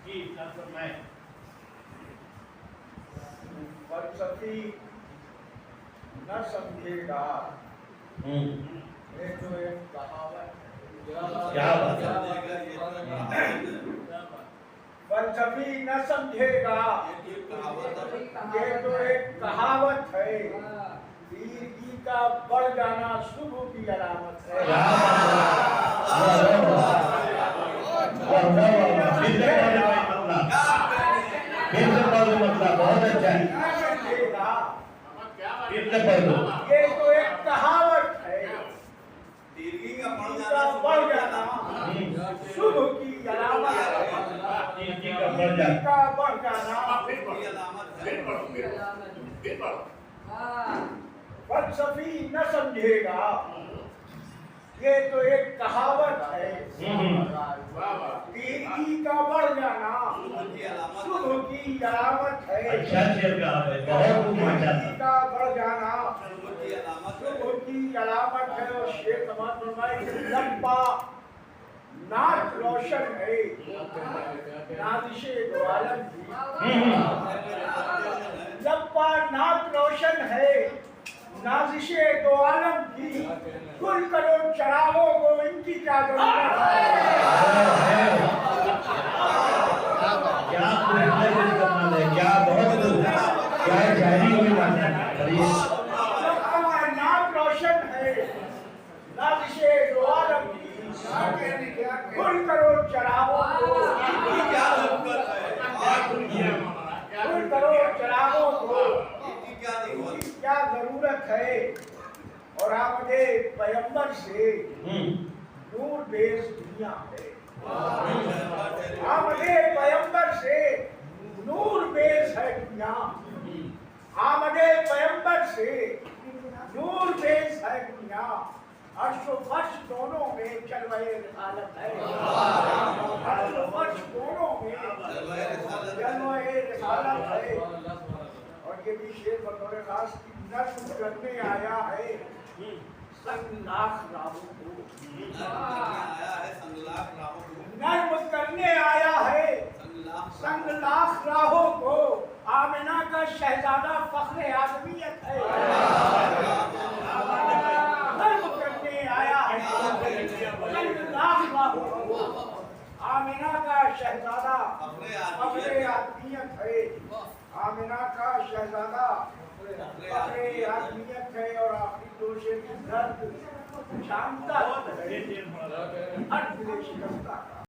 जी sir मैं फलसफी न समझेगा। ये तो एक कहावत है। क्या बात है। फलसफी न समझेगा, ये तो एक कहावत है। वीरगी का बढ़ जाना शुभ की अलामत है। बहुत अच्छा है। ये तो एक कहावत है। वीरगी का बढ़ जाना शुभ की अलामत है। वीरगी का बढ़ जाना फलसफी न समझेगा, ये तो एक कहावत है। वीरगी का बढ़ जाना शुभ की अलामत है। अच्छा बहुत वीरगी का बढ़ जाना शुभ की अलामत है। और शेर समाज फरमाए कि लंबा नाक रोशन है, नादिशे दो आलम की। लंबा नाक रोशन है, नाजिशे दो आलम की। कुल करो चरागों को इनकी क्या जरूरत है। क्या बहुत क्या जारी हुई बात है। लंबा नाक रोशन है, नाजिशे दो आलम की। कुल करो चरागों को इनकी क्या जरूरत है। कुल करो चरागों को इनकी क्या जरूरत है। और आपके पैगंबर से नूर बेस दुनिया है। आपके पैगंबर से नूर बेस है दुनिया। आपके पैगंबर से नूर बेस है दुनिया। अर्श और फर्श दोनों में जलवाए रिसालत है। अर्श और फर्श दोनों में जलवाए रिसालत है। और ये भी शेर बतौर खास की नस्ल करने आया है संग लाख राहों को। नर्म करने आया है संग लाख राहों को। आमिना का शहजादा फख्रे आदमियत है। नर्म करने आया है संग लाख राहों को। आमिना का शहजादा फख्रे आदमियत है। आमिना का शहजादा फख्रे आदमियत है। और आखिरी दो शेर की दर्द जानता है, हर दिल शिकस्ता का।